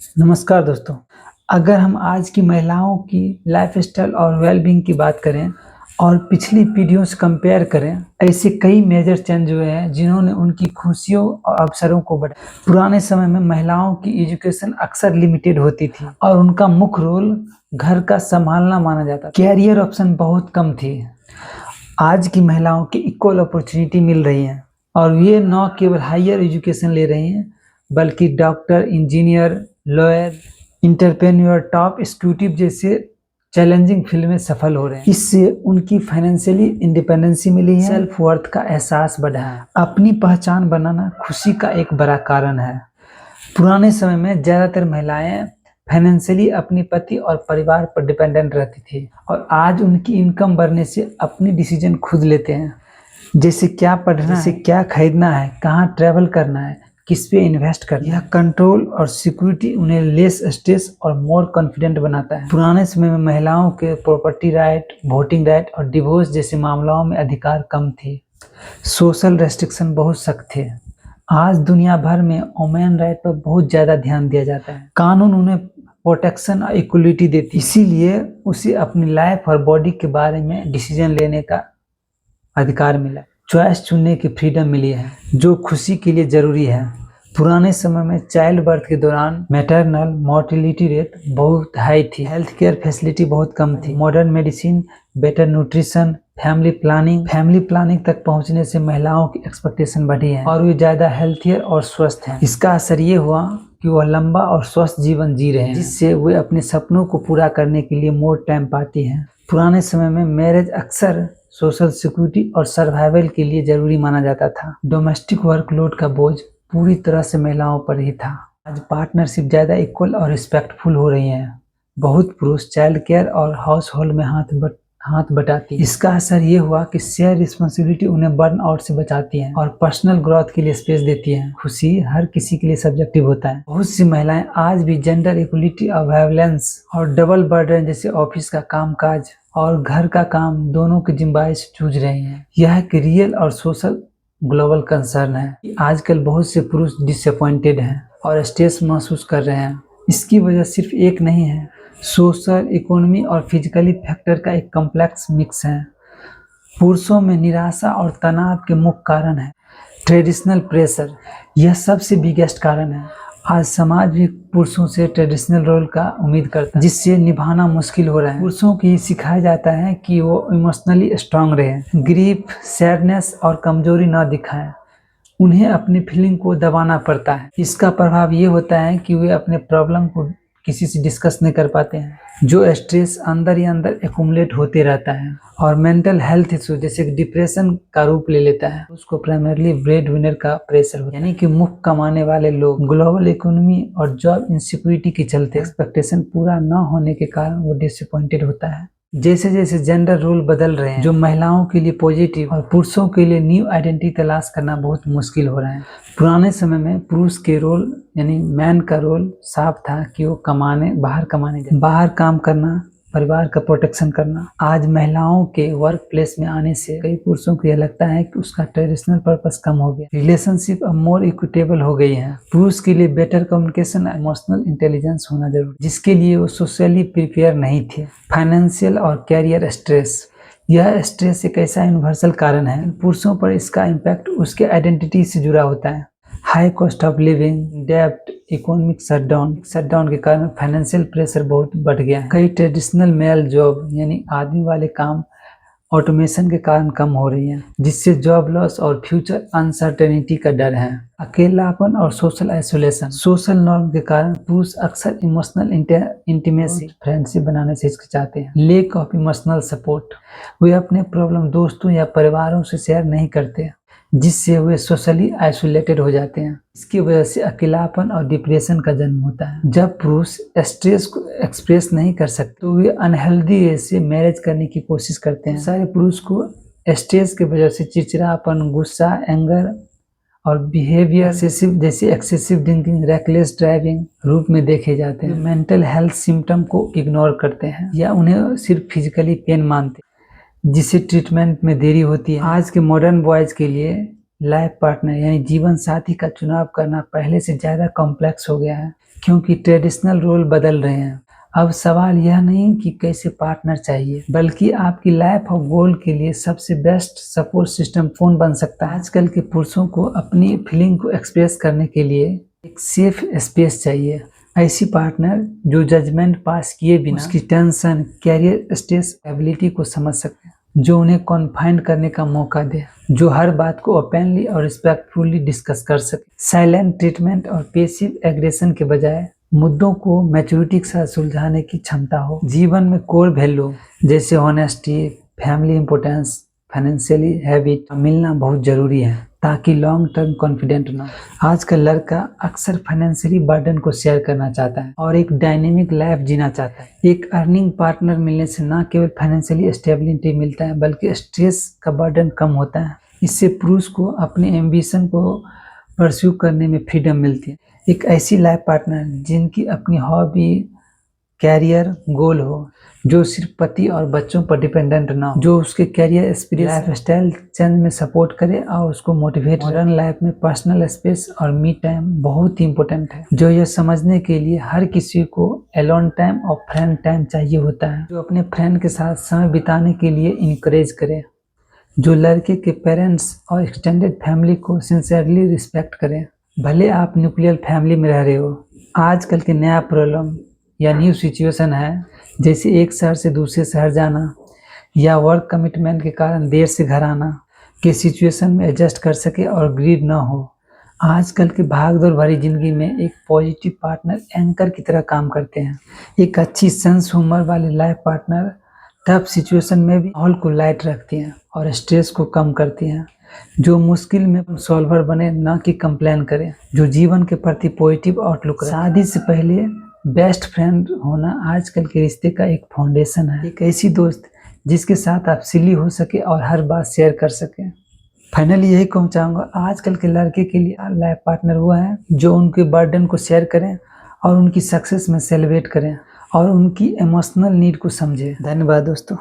नमस्कार दोस्तों। अगर हम आज की महिलाओं की लाइफ़स्टाइल और वेल-बीइंग की बात करें और पिछली पीढ़ियों से कंपेयर करें, ऐसे कई मेजर चेंज हुए हैं जिन्होंने उनकी खुशियों और अवसरों को बढ़ाया। पुराने समय में महिलाओं की एजुकेशन अक्सर लिमिटेड होती थी और उनका मुख्य रोल घर का संभालना माना जाता था। कैरियर ऑप्शन बहुत कम थे। आज की महिलाओं की इक्वल अपॉर्चुनिटी मिल रही है और ये न केवल हायर एजुकेशन ले रही हैं, बल्कि doctor, engineer, lawyer, entrepreneur, top executive जैसे चैलेंजिंग फील्ड में सफल हो रहे हैं। इससे उनकी फाइनेंशियली इंडिपेंडेंसी मिली है, सेल्फ वर्थ का एहसास बढ़ा है। अपनी पहचान बनाना खुशी का एक बड़ा कारण है। पुराने समय में ज़्यादातर महिलाएं फाइनेंशियली अपने पति और परिवार पर डिपेंडेंट रहती थी और आज उनकी इनकम बढ़ने से अपनी डिसीजन खुद लेते हैं, जैसे क्या पढ़ना है, क्या खरीदना है, कहाँ ट्रैवल करना है, किस पे इन्वेस्ट करना है। यह कंट्रोल और सिक्योरिटी उन्हें लेस स्ट्रेस और मोर कॉन्फिडेंट बनाता है। पुराने समय में महिलाओं के प्रॉपर्टी राइट, वोटिंग राइट और डिवोर्स जैसे मामलों में अधिकार कम थे। सोशल रेस्ट्रिक्शन बहुत सख्त थे। आज दुनिया भर में वुमेन राइट पर बहुत ज़्यादा ध्यान दिया जाता है। कानून उन्हें प्रोटेक्शन और इक्वलिटी देती है, इसीलिए उसे अपनी लाइफ और बॉडी के बारे में डिसीजन लेने का अधिकार मिला। चॉइस चुनने की फ्रीडम मिली है, जो खुशी के लिए ज़रूरी है। पुराने समय में चाइल्ड बर्थ के दौरान मैटरनल मोर्टेलिटी रेट बहुत हाई थी, हेल्थ केयर फैसिलिटी बहुत कम थी। Modern medicine, better nutrition, family planning तक पहुंचने से महिलाओं की एक्सपेक्टेशन बढ़ी है और वे ज़्यादा हेल्थियर और स्वस्थ हैं। इसका असर ये हुआ कि वह लंबा और स्वस्थ जीवन जी रहे हैं, जिससे वे अपने सपनों को पूरा करने के लिए मोर टाइम पाती हैं। पुराने समय में मैरिज अक्सर सोशल सिक्योरिटी और सर्वाइवल के लिए जरूरी माना जाता था। डोमेस्टिक वर्कलोड का बोझ पूरी तरह से महिलाओं पर ही था। आज पार्टनरशिप ज़्यादा इक्वल और रिस्पेक्टफुल हो रही हैं। बहुत पुरुष चाइल्ड केयर और हाउस होल्ड में हाथ बटाती है। इसका असर ये हुआ कि शेयर रिस्पॉन्सिबिलिटी उन्हें बर्न आउट से बचाती है और पर्सनल ग्रोथ के लिए स्पेस देती है। खुशी हर किसी के लिए सब्जेक्टिव होता है। बहुत सी महिलाएं आज भी जेंडर इक्वलिटी और वायलेंस और डबल बर्डन जैसे ऑफिस का कामकाज और घर का काम दोनों की जिम्मेदारी से जूझ रही हैं। यह एक रियल और सोशल ग्लोबल कंसर्न है। आजकल बहुत से पुरुष डिसअपॉइंटेड हैं और स्ट्रेस महसूस कर रहे हैं। इसकी वजह सिर्फ एक नहीं है, सोशल, इकोनॉमी और फिजिकली फैक्टर का एक कॉम्प्लेक्स मिक्स है। पुरुषों में निराशा और तनाव के मुख्य कारण है ट्रेडिशनल प्रेशर, यह सबसे बिगेस्ट कारण है। आज समाज भी पुरुषों से ट्रेडिशनल रोल का उम्मीद करता है, जिससे निभाना मुश्किल हो रहा है। पुरुषों को ये सिखाया जाता है कि वो इमोशनली स्ट्रांग रहे, ग्रीफ, सैडनेस और कमजोरी ना दिखाएं। उन्हें अपनी फीलिंग को दबाना पड़ता है। इसका प्रभाव ये होता है कि वे अपने प्रॉब्लम को किसी से डिस्कस नहीं कर पाते हैं, जो स्ट्रेस अंदर ही अंदर एक्यूमुलेट होते रहता है और मेंटल हेल्थ इशू जैसे कि डिप्रेशन का रूप ले लेता है। उसको प्राइमरली ब्रेड विनर का प्रेशर होता है, यानी कि मुख्य कमाने वाले लोग ग्लोबल इकोनॉमी और जॉब इनसिक्योरिटी के चलते एक्सपेक्टेशन पूरा न होने के कारण वो डिसअपॉइंटेड होता है। जैसे जैसे जेंडर रोल बदल रहे हैं, जो महिलाओं के लिए पॉजिटिव और पुरुषों के लिए न्यू आइडेंटिटी तलाश करना बहुत मुश्किल हो रहा है। पुराने समय में पुरुष के रोल यानी मैन का रोल साफ था कि वो बाहर काम करना, परिवार का प्रोटेक्शन करना। आज महिलाओं के वर्क प्लेस में आने से कई पुरुषों को यह लगता है कि उसका ट्रेडिशनल पर्पस कम हो गया। रिलेशनशिप अब मोर इक्विटेबल हो गई है। पुरुष के लिए बेटर कम्युनिकेशन, इमोशनल इंटेलिजेंस होना जरूरी, जिसके लिए वो सोशली प्रिपेयर नहीं थे। फाइनेंशियल और कैरियर स्ट्रेस, यह स्ट्रेस एक ऐसा यूनिवर्सल कारण है, पुरुषों पर इसका इम्पैक्ट उसके आइडेंटिटी से जुड़ा होता है। हाई कॉस्ट ऑफ लिविंग, डेब्ट, इकोनॉमिक शटडाउन के कारण फाइनेंशियल प्रेशर बहुत बढ़ गया है। कई ट्रेडिशनल मेल जॉब यानी आदमी वाले काम ऑटोमेशन के कारण कम हो रही हैं, जिससे जॉब लॉस और फ्यूचर अनसर्टेनिटी का डर है। अकेलापन और सोशल आइसोलेशन, सोशल नॉर्म के कारण पुरुष अक्सर इमोशनल इंटीमेसी, फ्रेंडशिप बनाने से हिचकिचाते हैं। लेक ऑफ इमोशनल सपोर्ट, वे अपने प्रॉब्लम दोस्तों या परिवारों से शेयर नहीं करते, जिससे वे सोशली आइसोलेटेड हो जाते हैं। इसकी वजह से अकेलापन और डिप्रेशन का जन्म होता है। जब पुरुष स्ट्रेस को एक्सप्रेस नहीं कर सकते तो वे अनहेल्दी वे से मैरिज करने की कोशिश करते हैं। सारे पुरुष को स्ट्रेस की वजह से चिड़चिड़ापन, गुस्सा, एंगर और behaviour excessive drinking, reckless driving रूप में देखे जाते हैं। मेंटल हेल्थ सिम्टम को इग्नोर करते हैं या उन्हें सिर्फ फिजिकली पेन मानते हैं, जिससे ट्रीटमेंट में देरी होती है। आज के मॉडर्न बॉयज के लिए लाइफ पार्टनर यानी जीवन साथी का चुनाव करना पहले से ज़्यादा कॉम्प्लेक्स हो गया है, क्योंकि ट्रेडिशनल रोल बदल रहे हैं। अब सवाल यह नहीं कि कैसे पार्टनर चाहिए, बल्कि आपकी लाइफ और गोल के लिए सबसे बेस्ट सपोर्ट सिस्टम कौन बन सकता है। आजकल के पुरुषों को अपनी फीलिंग को एक्सप्रेस करने के लिए एक सेफ स्पेस चाहिए। ऐसी पार्टनर जो जजमेंट पास किए बिना उसकी टेंशन, कैरियर स्ट्रेस, एबिलिटी को समझ सके, जो उन्हें कॉन्फाइंड करने का मौका दे, जो हर बात को ओपनली और रिस्पेक्टफुली डिस्कस कर सके। साइलेंट ट्रीटमेंट और पैसिव एग्रेशन के बजाय मुद्दों को मैच्योरिटी के साथ सुलझाने की क्षमता हो। जीवन में कोर वैल्यू जैसे honesty, family importance, financially habit मिलना बहुत जरूरी है, ताकि लॉन्ग टर्म कॉन्फिडेंट ना। आज का लड़का अक्सर फाइनेंशियली बर्डन को शेयर करना चाहता है और एक डायनेमिक लाइफ जीना चाहता है। एक अर्निंग पार्टनर मिलने से न केवल फाइनेंशियली स्टेबिलिटी मिलता है, बल्कि स्ट्रेस का बर्डन कम होता है। इससे पुरुष को अपने एम्बिशन को परस्यू करने में फ्रीडम मिलती है। एक ऐसी लाइफ पार्टनर जिनकी अपनी हॉबी, कैरियर गोल हो, जो सिर्फ पति और बच्चों पर डिपेंडेंट ना हो, जो उसके career experience, lifestyle change में सपोर्ट करे और उसको मोटिवेट। मॉडर्न लाइफ में पर्सनल स्पेस और मी टाइम बहुत ही इंपॉर्टेंट है, जो यह समझने के लिए हर किसी को एलोन टाइम और फ्रेंड टाइम चाहिए होता है, जो अपने फ्रेंड के साथ समय बिताने के लिए इनकरेज करे, जो लड़के के पेरेंट्स और एक्सटेंडेड फैमिली को सिंसियरली रिस्पेक्ट करे, भले आप न्यूक्लियर फैमिली में रह रहे हो। आजकल के नया प्रॉब्लम या न्यू सिचुएशन है, जैसे एक शहर से दूसरे शहर जाना या वर्क कमिटमेंट के कारण देर से घर आना, के सिचुएशन में एडजस्ट कर सके और ग्रीव ना हो। आजकल की भागदौड़ भरी जिंदगी में एक पॉजिटिव पार्टनर एंकर की तरह काम करते हैं। एक अच्छी सेंस ह्यूमर वाली लाइफ पार्टनर टफ सिचुएशन में भी माहौल को लाइट रखती हैं और स्ट्रेस को कम करती हैं, जो मुश्किल में सॉल्वर बने, ना कि कंप्लेन करे, जो जीवन के प्रति पॉजिटिव आउटलुक रहे। शादी से पहले बेस्ट फ्रेंड होना आजकल के रिश्ते का एक फाउंडेशन है। एक ऐसी दोस्त जिसके साथ आप सिली हो सके और हर बात शेयर कर सके। फाइनली यही कहना चाहूँगा, आजकल के लड़के के लिए लाइफ पार्टनर वो है जो उनके बर्डन को शेयर करें और उनकी सक्सेस में सेलिब्रेट करें और उनकी इमोशनल नीड को समझे। धन्यवाद दोस्तों।